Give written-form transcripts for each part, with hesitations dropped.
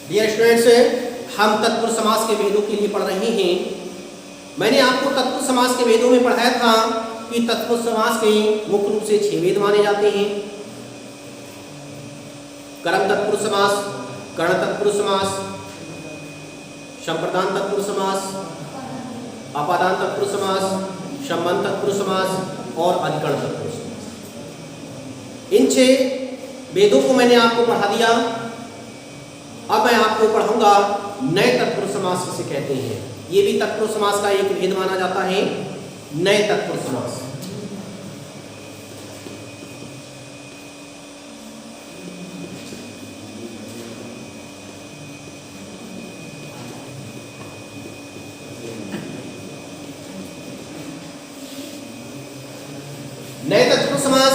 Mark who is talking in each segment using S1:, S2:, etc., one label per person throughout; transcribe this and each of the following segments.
S1: Dear students, हम तत्पुरुष समास के भेदों के लिए पढ़ रहे हैं। मैंने आपको तत्पुरुष समास के भेदों में पढ़ाया था कि तत्पुरुष समास के मुख्य रूप से 6 भेद माने जाते हैं। कर्म तत्पुरुष समास, कर्ण तत्पुरुष समास, संप्रदान तत्पुरुष समास, अपादान तत्पुरुष समास, संबंध तत्पुरुष समास और अधिकरण तत्पुरुष समास। इन 6 भेदों को मैंने आपको पढ़ा दिया। अब मैं आपको पढ़ाऊंगा नए तत्पुरुष समास किसे कहते हैं। ये भी तत्पुरुष समास का एक भेद माना जाता है, नए तत्पुरुष समास। नए तत्पुरुष समास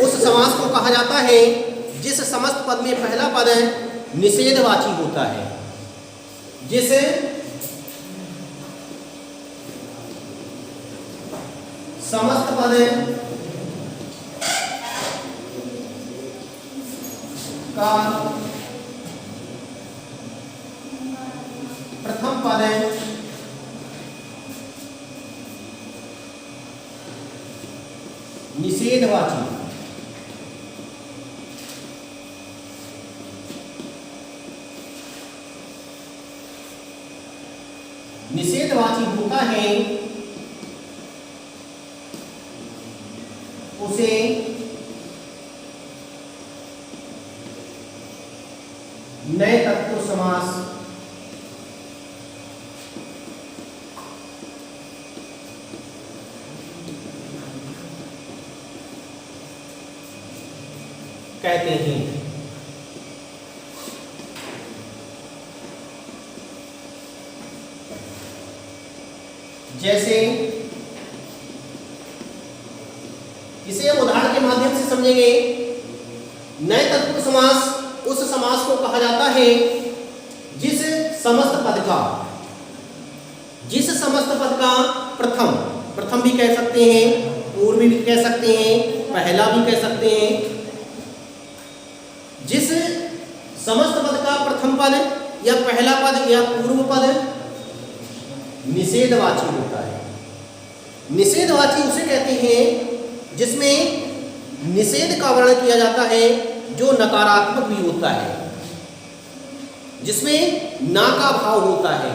S1: उस समास को कहा जाता है जिस समस्त पद में पहला पद निषेधवाची होता है। जिस समस्त पद का प्रथम पद निषेधवाची होता है, उसे नए तत्पुरुष समास कहते हैं। जैसे इसे हम उदाहरण के माध्यम से समझेंगे। नए तत्पुरुष समास उस समास को कहा जाता है जिस समस्त पद का प्रथम भी कह सकते हैं, पूर्वी भी कह सकते हैं, पहला भी कह सकते हैं। जिस समस्त पद का प्रथम पद या पहला पद या पूर्व पद निषेधवाची होता है। निषेधवाची उसे कहते हैं जिसमें निषेध का वर्णन किया जाता है, जो नकारात्मक भी होता है, जिसमें ना का भाव होता है,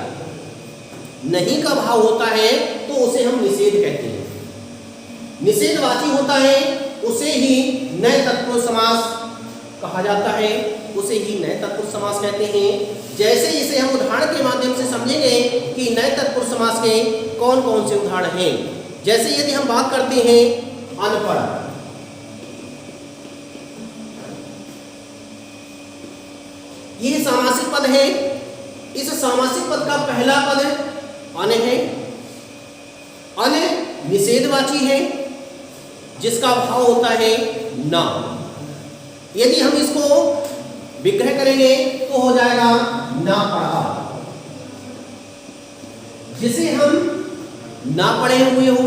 S1: नहीं का भाव होता है, तो उसे हम निषेध कहते हैं। निषेधवाची होता है उसे ही नए तत्पुरुष समास कहा जाता है, उसे ही नए तत्पुरुष समास कहते हैं। जैसे इसे हम उदाहरण के माध्यम से समझेंगे कि नए तत्पुरुष समास के कौन कौन से उदाहरण हैं। जैसे यदि हम बात करते हैं अनपढ़, यह सामासिक पद है। इस सामासिक पद का पहला पद अन है। अन निषेधवाची है जिसका भाव होता है ना। यदि हम इसको विग्रह करेंगे तो हो जाएगा ना पढ़ा। जिसे हम ना पढ़े हुए हो,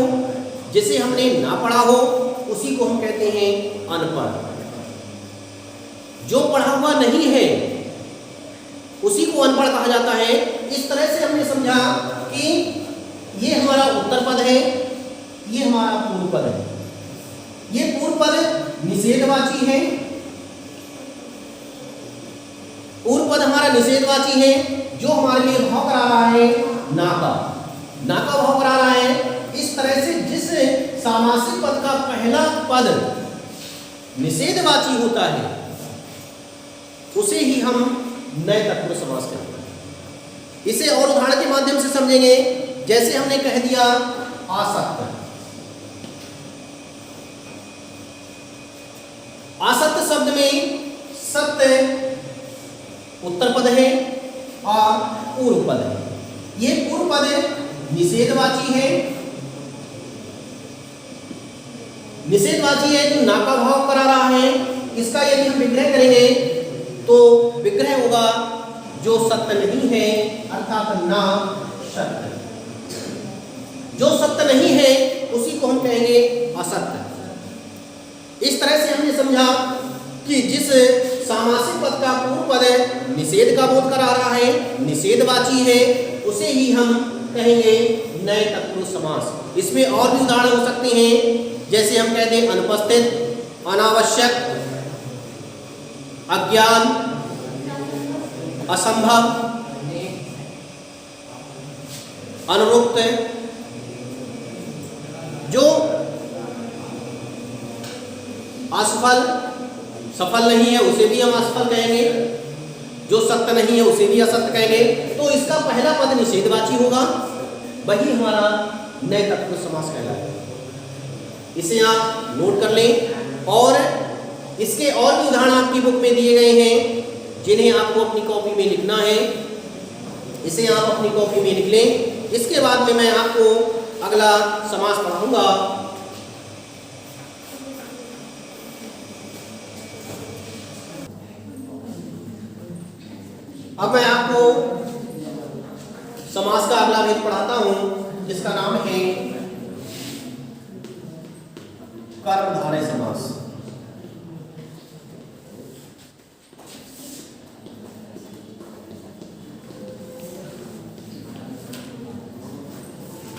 S1: जिसे हमने ना पढ़ा हो, उसी को हम कहते हैं अनपढ़। जो पढ़ा हुआ नहीं है उसी को अनपढ़ कहा जाता है। इस तरह से हमने समझा कि ये हमारा उत्तर पद है, ये हमारा पूर्व पद है। ये पूर्व पद निषेधवाची है, पूर्व पद हमारा निषेधवाची है, जो हमारे लिए भाव करा रहा है ना का भाव करा रहा है। इस तरह से जिस सामासिक पद का पहला पद निषेधवाची होता है उसे ही हम नए तत्पुरुष समास कहते हैं। इसे और उदाहरण के माध्यम से समझेंगे। जैसे हमने कह दिया आसक्त। आसक्त शब्द में सत्य उत्तर पद है और पूर्व पद है। ये पूर्व पद निषेधवाची है। निषेधवाची है जो ना का भाव करा रहा है। इसका यदि हम विग्रह करेंगे तो विग्रह होगा जो सत्य नहीं है, अर्थात ना सत्य। जो सत्य नहीं है उसी को हम कहेंगे असत्य। इस तरह से हमने समझा कि जिस सामासिक पद का पूर्व पद निषेध का बोध करा रहा है, निषेधवाची है, उसे ही हम कहेंगे नए तत्पुरुष समास। इसमें और भी उदाहरण हो सकते हैं, जैसे हम कहते हैं अनुपस्थित, अनावश्यक, अज्ञान, असंभव, अनुरुक्त। जो असफल, सफल नहीं है उसे भी हम असफल कहेंगे, जो सत्य नहीं है उसे भी असत्य कहेंगे। तो इसका पहला पद निषेधवाची होगा, वही हमारा नए तत्पुरुष समास कहलाएगा। इसे आप नोट कर लें। और इसके और भी उदाहरण आपकी बुक में दिए गए हैं, जिन्हें आपको अपनी कॉपी में लिखना है। इसे आप अपनी कॉपी में लिख लें। इसके बाद में मैं आपको अगला समास पढ़ाऊंगा। अब मैं आपको समास का अगला भेद पढ़ाता हूं, जिसका नाम है कर्मधारय समास।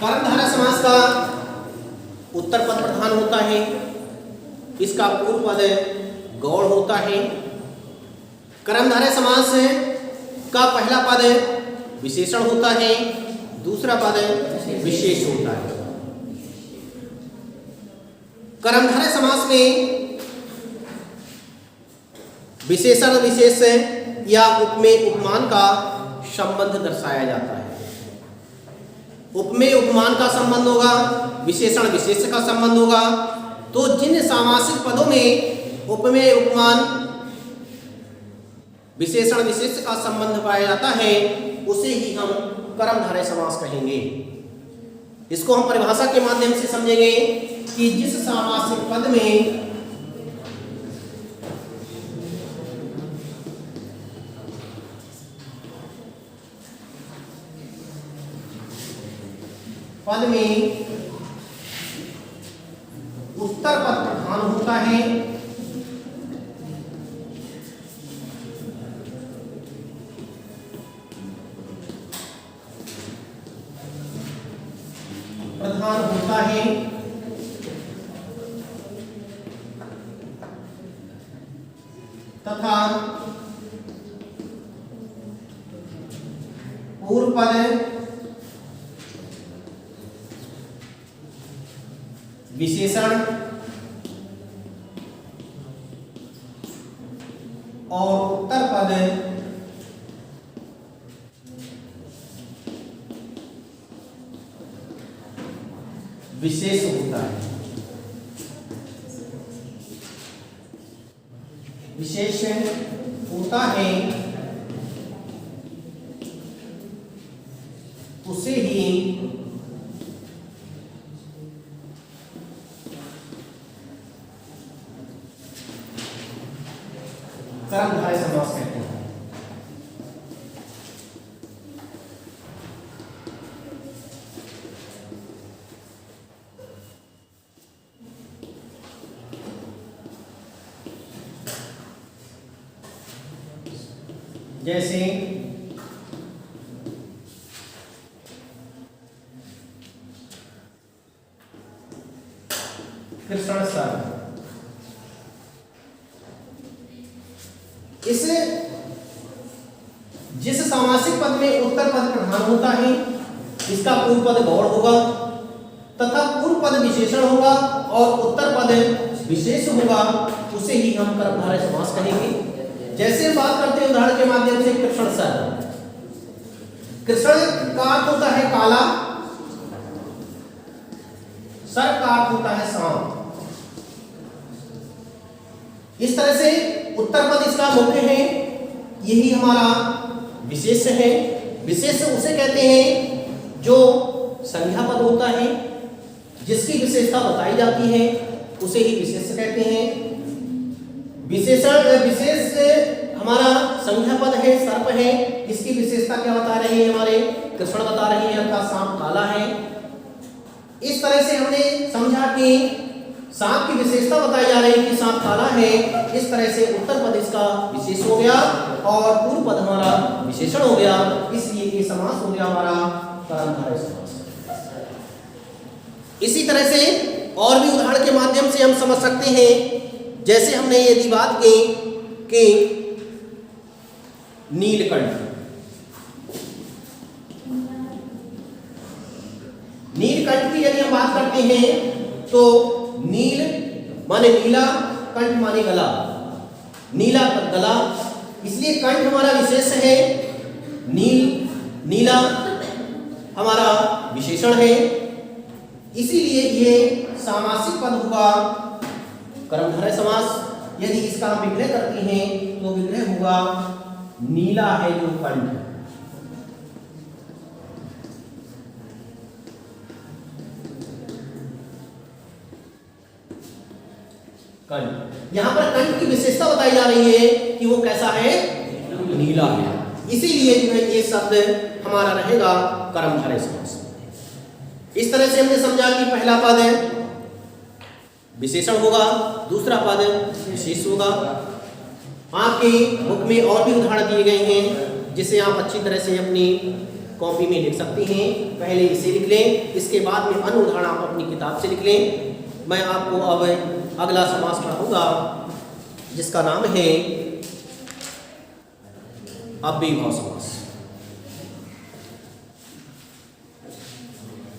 S1: कर्मधारय समास का उत्तर पद प्रधान होता है, इसका पूर्व पद गौण होता है। कर्मधारय समास का पहला पद विशेषण होता है, दूसरा पद विशेष होता है। कर्मधारय समास में विशेषण विशेष या उपमेय उपमान का संबंध दर्शाया जाता है। उपमेय उपमान का संबंध होगा, विशेषण विशेष का संबंध होगा। तो जिन सामासिक पदों में उपमेय उपमान विशेषण विशेष का संबंध पाया जाता है, उसे ही हम कर्मधारय समास कहेंगे। इसको हम परिभाषा के माध्यम से समझेंगे कि जिस सामासिक पद में उत्तर पद प्रधान होता है, तथा पूर्व पद विशेषण और उत्तर पद विशेष होता है। विशेष होता है उसे ही कर्मधारय समास कहते हैं। जैसे कृष्ण सर, इस जिस सामासिक पद में उत्तर पद प्रधान होता है, इसका पूर्व पद गौण होगा तथा पूर्व पद विशेषण होगा और उत्तर पद विशेष होगा, उसे ही हम कर्मधारय समास कहेंगे। जैसे बात करते हैं उदाहरण के माध्यम से, कृष्ण सर, कृष्ण का अर्थ होता है काला, सर का अर्थ होता है सांप। इस तरह से उत्तर पद इसका मुख्य है, यही हमारा विशेष है। विशेष उसे कहते हैं जो संज्ञा पद होता है, जिसकी विशेषता बताई जाती है, उसे ही विशेष कहते हैं। विशेषण विशेष हमारा संज्ञा पद है, सर्प है, इसकी विशेषता क्या बता रही है, हमारे कृष्ण बता रही है, अर्थात सांप काला है। इस तरह से हमने समझा कि सांप की विशेषता बताई जा रही है कि सांप काला है। इस तरह से उत्तर पद इसका विशेष हो गया और पूर्व पद हमारा विशेषण हो गया, इसलिए ये समास हो गया हमारा कर्मधारय समास। इसी तरह से और भी उदाहरण के माध्यम से हम समझ सकते हैं। जैसे हमने यदि बात की कि नीलकंठ, नीलकंठ की यदि हम बात करते हैं तो नील माने नीला, कंठ माने गला, नीला गला, इसलिए कंठ हमारा विशेष है, नीला हमारा विशेषण है, इसीलिए ये सामासिक पद होगा कर्मधारय समास। यदि इसका हम विग्रह करते हैं तो विग्रह होगा नीला है जो कंठ, कंठ। यहां पर कंठ की विशेषता बताई जा रही है कि वो कैसा है, नीला है, इसीलिए जो है ये शब्द हमारा रहेगा कर्मधारय समास। इस तरह से हमने समझा कि पहला पद विशेषण होगा, दूसरा पद विशेष होगा। आपके बुक में और भी उदाहरण दिए गए हैं जिसे आप अच्छी तरह से अपनी कॉपी में लिख सकते हैं। पहले इसे लिख लें, इसके बाद में अन्य उदाहरण आप अपनी किताब से लिख लें। मैं आपको अब अगला समास पढ़ाऊंगा जिसका नाम है अव्ययीभाव समास।